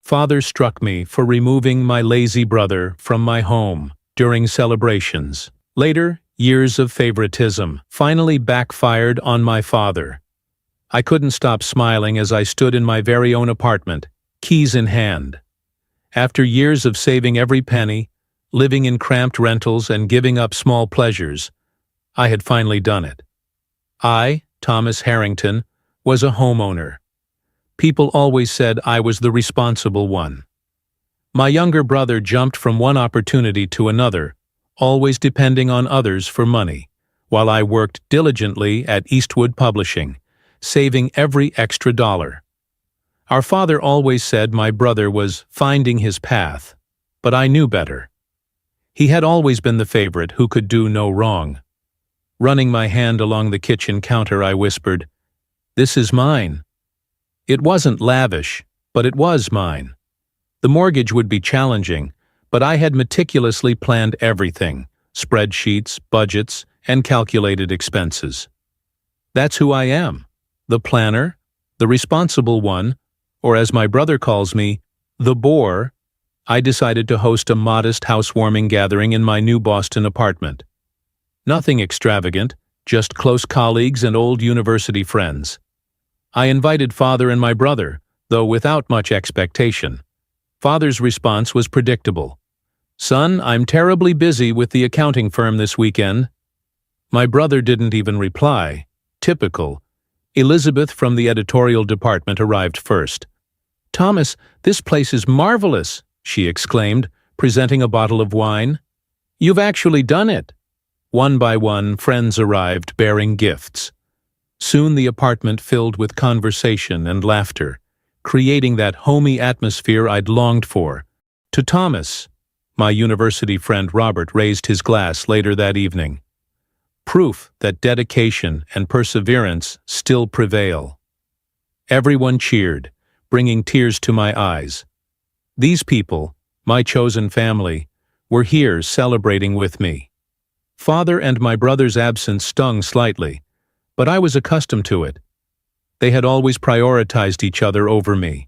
Father struck me for removing my lazy brother from my home during celebrations. Later, years of favoritism finally backfired on my father. I couldn't stop smiling as I stood in my very own apartment, keys in hand. After years of saving every penny, living in cramped rentals and giving up small pleasures, I had finally done it. I, Thomas Harrington, was a homeowner. People always said I was the responsible one. My younger brother jumped from one opportunity to another, always depending on others for money, while I worked diligently at Eastwood Publishing, saving every extra dollar. Our father always said my brother was finding his path, but I knew better. He had always been the favorite who could do no wrong. Running my hand along the kitchen counter, I whispered, "This is mine." It wasn't lavish, but it was mine. The mortgage would be challenging, but I had meticulously planned everything: spreadsheets, budgets, and calculated expenses. That's who I am, the planner, the responsible one, or as my brother calls me, the bore. I decided to host a modest housewarming gathering in my new Boston apartment. Nothing extravagant, just close colleagues and old university friends. I invited Father and my brother, though without much expectation. Father's response was predictable. "Son, I'm terribly busy with the accounting firm this weekend." My brother didn't even reply. Typical. Elizabeth from the editorial department arrived first. "Thomas, this place is marvelous," she exclaimed, presenting a bottle of wine. "You've actually done it." One by one, friends arrived bearing gifts. Soon the apartment filled with conversation and laughter, creating that homey atmosphere I'd longed for. To Thomas, my university friend Robert raised his glass later that evening. Proof that dedication and perseverance still prevail. Everyone cheered, bringing tears to my eyes. These people, my chosen family, were here celebrating with me. Father and my brother's absence stung slightly, but I was accustomed to it. They had always prioritized each other over me.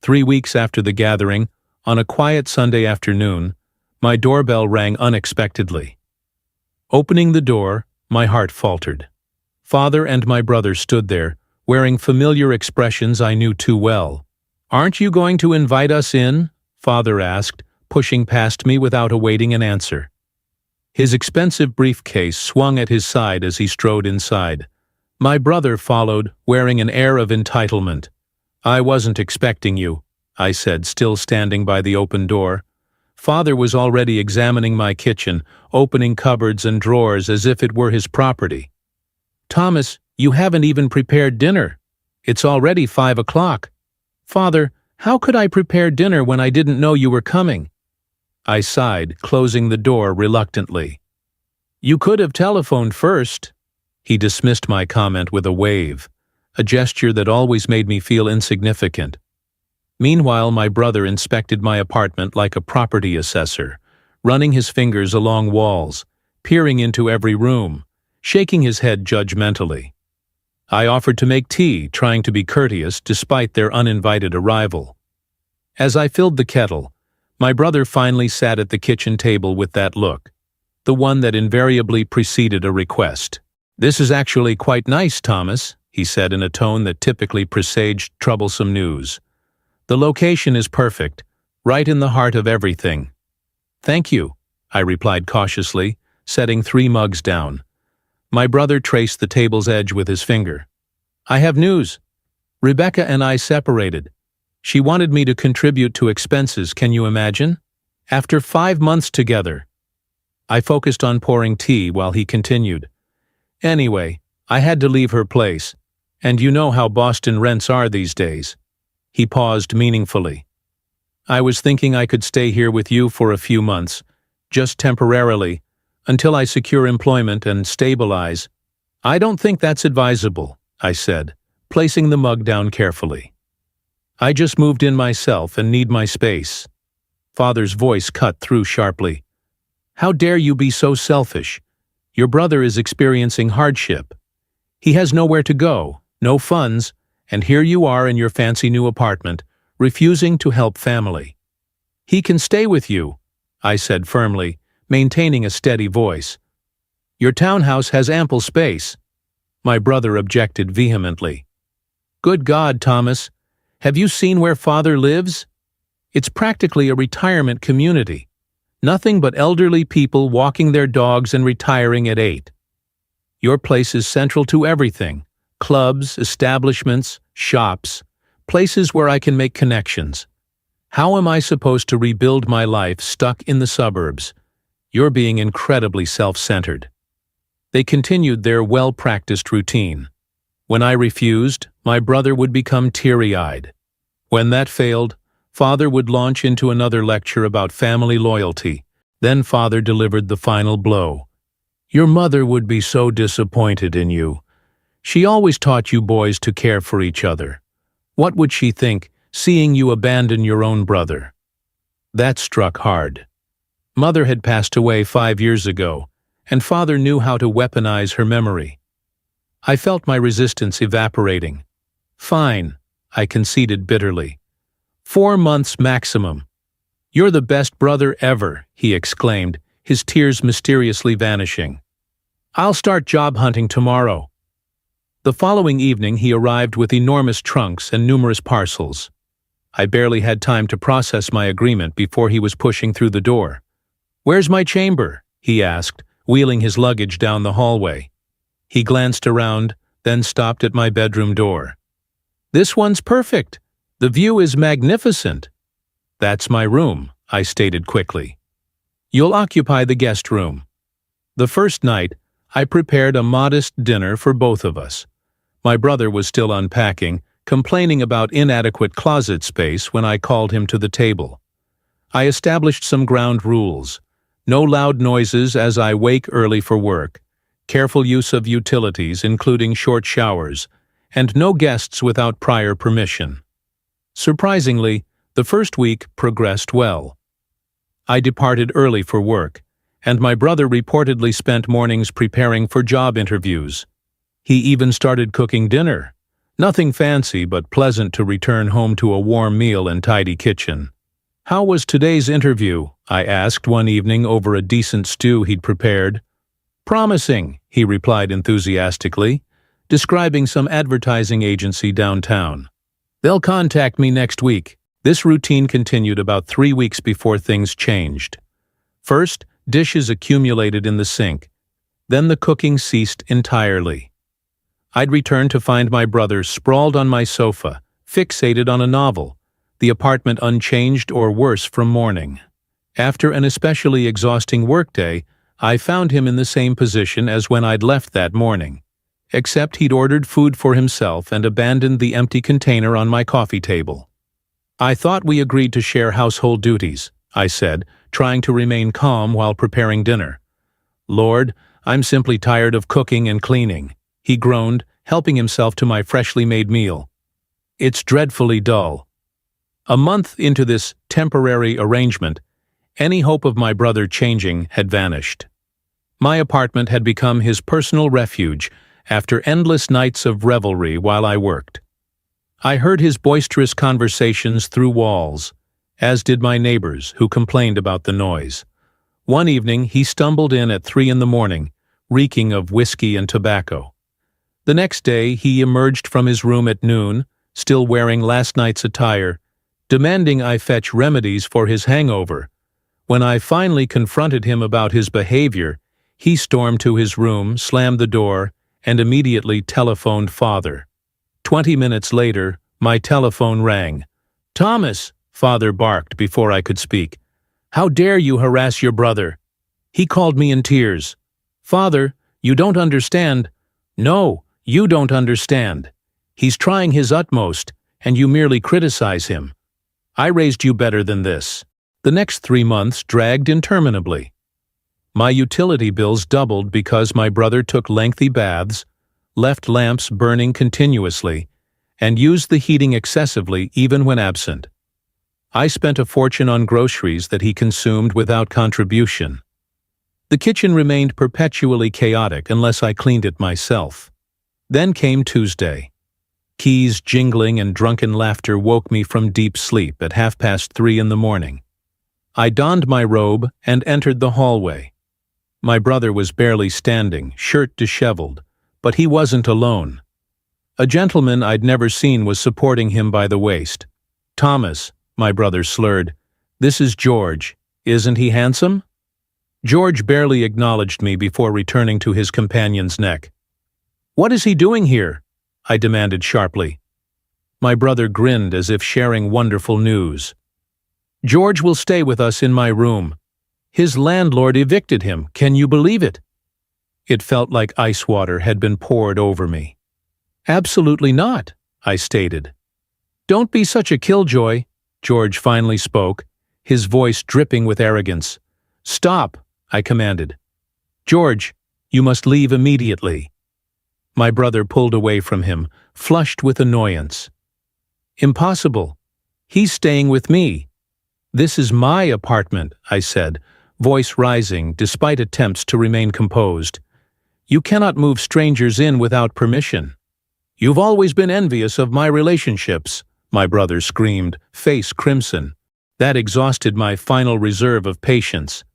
3 weeks after the gathering, on a quiet Sunday afternoon, my doorbell rang unexpectedly. Opening the door, my heart faltered. Father and my brother stood there, wearing familiar expressions I knew too well. "Aren't you going to invite us in?" Father asked, pushing past me without awaiting an answer. His expensive briefcase swung at his side as he strode inside. My brother followed, wearing an air of entitlement. "I wasn't expecting you," I said, still standing by the open door. Father was already examining my kitchen, opening cupboards and drawers as if it were his property. "Thomas, you haven't even prepared dinner. It's already 5 o'clock. "Father, how could I prepare dinner when I didn't know you were coming?" I sighed, closing the door reluctantly. "You could have telephoned first." He dismissed my comment with a wave, a gesture that always made me feel insignificant. Meanwhile, my brother inspected my apartment like a property assessor, running his fingers along walls, peering into every room, shaking his head judgmentally. I offered to make tea, trying to be courteous despite their uninvited arrival. As I filled the kettle, my brother finally sat at the kitchen table with that look, the one that invariably preceded a request. "This is actually quite nice, Thomas," he said in a tone that typically presaged troublesome news. "The location is perfect, right in the heart of everything." "Thank you," I replied cautiously, setting 3 mugs down. My brother traced the table's edge with his finger. "I have news. Rebecca and I separated. She wanted me to contribute to expenses, can you imagine? After 5 months together." I focused on pouring tea while he continued. "Anyway, I had to leave her place, and you know how Boston rents are these days." He paused meaningfully. "I was thinking I could stay here with you for a few months, just temporarily, until I secure employment and stabilize." "I don't think that's advisable," I said, placing the mug down carefully. "I just moved in myself and need my space." Father's voice cut through sharply. "How dare you be so selfish? Your brother is experiencing hardship. He has nowhere to go, no funds, and here you are in your fancy new apartment, refusing to help family. "He can stay with you," I said firmly, maintaining a steady voice. "Your townhouse has ample space." My brother objected vehemently. "Good God, Thomas, have you seen where Father lives? It's practically a retirement community. Nothing but elderly people walking their dogs and retiring at 8. Your place is central to everything: clubs, establishments, shops, places where I can make connections. How am I supposed to rebuild my life stuck in the suburbs? You're being incredibly self-centered." They continued their well-practiced routine. When I refused, my brother would become teary-eyed. When that failed, Father would launch into another lecture about family loyalty. Then Father delivered the final blow. "Your mother would be so disappointed in you. She always taught you boys to care for each other. What would she think, seeing you abandon your own brother?" That struck hard. Mother had passed away 5 years ago, and Father knew how to weaponize her memory. I felt my resistance evaporating. "Fine," I conceded bitterly. 4 months maximum." "You're the best brother ever," he exclaimed, his tears mysteriously vanishing. "I'll start job hunting tomorrow." The following evening he arrived with enormous trunks and numerous parcels. I barely had time to process my agreement before he was pushing through the door. "Where's my chamber?" he asked, wheeling his luggage down the hallway. He glanced around, then stopped at my bedroom door. "This one's perfect. The view is magnificent." "That's my room," I stated quickly. "You'll occupy the guest room." The first night, I prepared a modest dinner for both of us. My brother was still unpacking, complaining about inadequate closet space when I called him to the table. I established some ground rules: no loud noises as I wake early for work, careful use of utilities including short showers, and no guests without prior permission. Surprisingly, the first week progressed well. I departed early for work, and my brother reportedly spent mornings preparing for job interviews. He even started cooking dinner. Nothing fancy, but pleasant to return home to a warm meal and tidy kitchen. "How was today's interview?" I asked one evening over a decent stew he'd prepared. "Promising," he replied enthusiastically, describing some advertising agency downtown. "They'll contact me next week." This routine continued about 3 weeks before things changed. First, dishes accumulated in the sink. Then the cooking ceased entirely. I'd return to find my brother sprawled on my sofa, fixated on a novel, the apartment unchanged or worse from morning. After an especially exhausting workday, I found him in the same position as when I'd left that morning, except he'd ordered food for himself and abandoned the empty container on my coffee table. "I thought we agreed to share household duties," I said, trying to remain calm while preparing dinner. "Lord, I'm simply tired of cooking and cleaning," he groaned, helping himself to my freshly made meal. "It's dreadfully dull." A month into this temporary arrangement, any hope of my brother changing had vanished. My apartment had become his personal refuge after endless nights of revelry while I worked. I heard his boisterous conversations through walls, as did my neighbors who complained about the noise. One evening he stumbled in at 3 a.m, reeking of whiskey and tobacco. The next day he emerged from his room at noon, still wearing last night's attire, demanding I fetch remedies for his hangover. When I finally confronted him about his behavior, he stormed to his room, slammed the door, and immediately telephoned Father. 20 minutes later, my telephone rang. "Thomas," Father barked before I could speak. "How dare you harass your brother?" He called me in tears. "Father, you don't understand." "No, you don't understand. He's trying his utmost, and you merely criticize him. I raised you better than this." The next 3 months dragged interminably. My utility bills doubled because my brother took lengthy baths, left lamps burning continuously, and used the heating excessively even when absent. I spent a fortune on groceries that he consumed without contribution. The kitchen remained perpetually chaotic unless I cleaned it myself. Then came Tuesday. Keys jingling and drunken laughter woke me from deep sleep at 3:30 in the morning. I donned my robe and entered the hallway. My brother was barely standing, shirt disheveled, but he wasn't alone. A gentleman I'd never seen was supporting him by the waist. "Thomas," my brother slurred, "this is George. Isn't he handsome?" George barely acknowledged me before returning to his companion's neck. "What is he doing here?" I demanded sharply. My brother grinned as if sharing wonderful news. "George will stay with us in my room. His landlord evicted him, can you believe it?" It felt like ice water had been poured over me. "Absolutely not," I stated. "Don't be such a killjoy," George finally spoke, his voice dripping with arrogance. "Stop," I commanded. "George, you must leave immediately." My brother pulled away from him, flushed with annoyance. "Impossible. He's staying with me. This is my apartment," I said, voice rising despite attempts to remain composed. "You cannot move strangers in without permission." "You've always been envious of my relationships," my brother screamed, face crimson. That exhausted my final reserve of patience.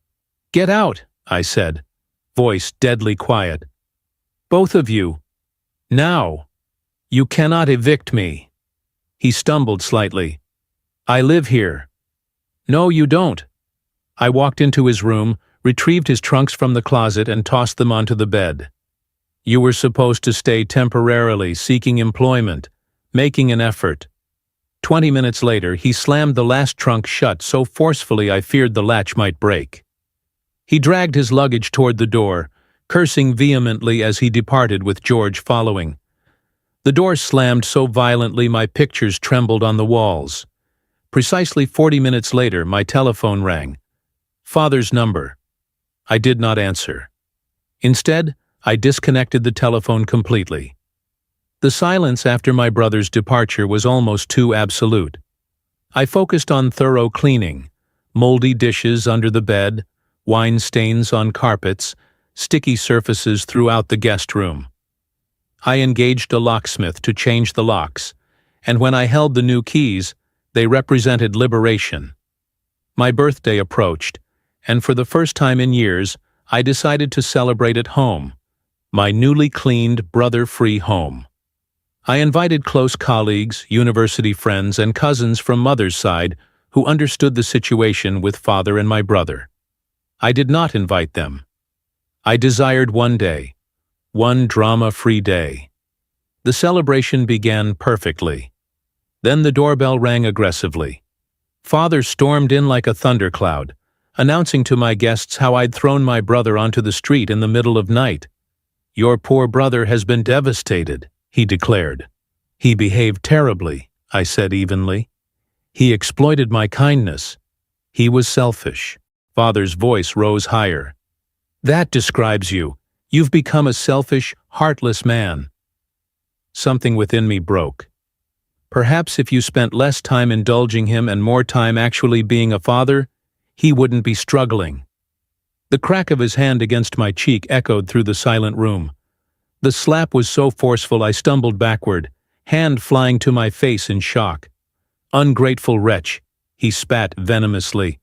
"Get out," I said, voice deadly quiet. "Both of you. Now. You cannot evict me." He stumbled slightly. "I live here." "No, you don't." I walked into his room, retrieved his trunks from the closet and tossed them onto the bed. "You were supposed to stay temporarily, seeking employment, making an effort." 20 minutes later, he slammed the last trunk shut so forcefully I feared the latch might break. He dragged his luggage toward the door, cursing vehemently as he departed with George following. The door slammed so violently my pictures trembled on the walls. Precisely 40 minutes later, my telephone rang. Father's number. I did not answer. Instead, I disconnected the telephone completely. The silence after my brother's departure was almost too absolute. I focused on thorough cleaning, moldy dishes under the bed, wine stains on carpets, sticky surfaces throughout the guest room. I engaged a locksmith to change the locks, and when I held the new keys, they represented liberation. My birthday approached, and for the first time in years, I decided to celebrate at home, my newly cleaned, brother-free home. I invited close colleagues, university friends, and cousins from mother's side who understood the situation with father and my brother. I did not invite them. I desired one day, one drama-free day. The celebration began perfectly. Then the doorbell rang aggressively. Father stormed in like a thundercloud, announcing to my guests how I'd thrown my brother onto the street in the middle of night. "Your poor brother has been devastated," he declared. "He behaved terribly," I said evenly. "He exploited my kindness. He was selfish." Father's voice rose higher. "That describes you. You've become a selfish, heartless man." Something within me broke. Perhaps if you spent less time indulging him and more time actually being a father, he wouldn't be struggling. The crack of his hand against my cheek echoed through the silent room. The slap was so forceful I stumbled backward, hand flying to my face in shock. "Ungrateful wretch," he spat venomously.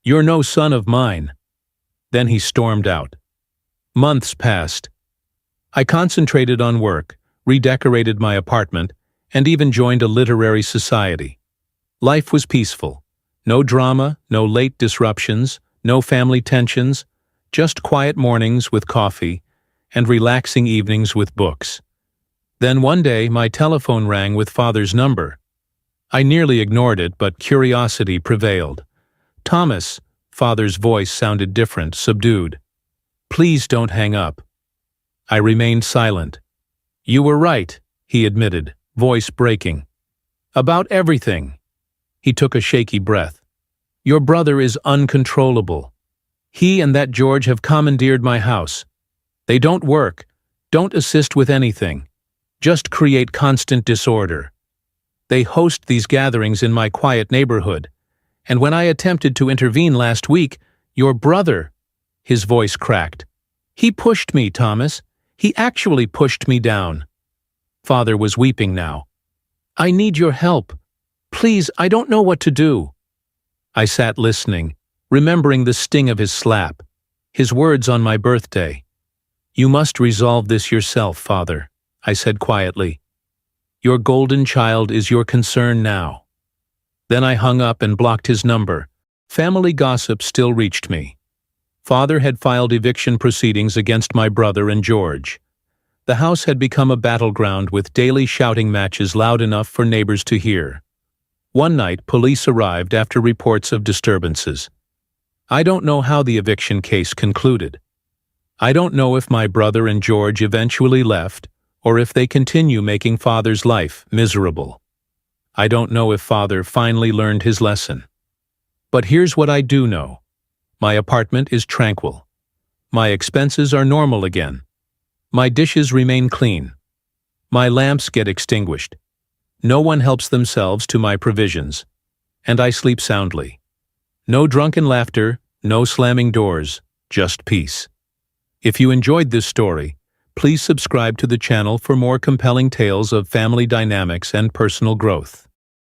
"You're no son of mine." Then he stormed out. Months passed. I concentrated on work, redecorated my apartment, and even joined a literary society. Life was peaceful. No drama, no late disruptions, no family tensions, just quiet mornings with coffee and relaxing evenings with books. Then one day my telephone rang with Father's number. I nearly ignored it, but curiosity prevailed. "Thomas," Father's voice sounded different, subdued. "Please don't hang up." I remained silent. "You were right," he admitted, voice breaking. "About everything." He took a shaky breath. "Your brother is uncontrollable. He and that George have commandeered my house. They don't work, don't assist with anything, just create constant disorder. They host these gatherings in my quiet neighborhood, and when I attempted to intervene last week, your brother," his voice cracked. "He pushed me, Thomas. He actually pushed me down." Father was weeping now. I need your help. Please, I don't know what to do." I sat listening, remembering the sting of his slap, his words on my birthday. "You must resolve this yourself, Father," I said quietly. "Your golden child is your concern now." Then I hung up and blocked his number. Family gossip still reached me. Father had filed eviction proceedings against my brother and George. The house had become a battleground with daily shouting matches loud enough for neighbors to hear. One night, police arrived after reports of disturbances. I don't know how the eviction case concluded. I don't know if my brother and George eventually left, or if they continue making Father's life miserable. I don't know if Father finally learned his lesson. But here's what I do know. My apartment is tranquil. My expenses are normal again. My dishes remain clean. My lamps get extinguished. No one helps themselves to my provisions. And I sleep soundly. No drunken laughter, no slamming doors, just peace. If you enjoyed this story, please subscribe to the channel for more compelling tales of family dynamics and personal growth.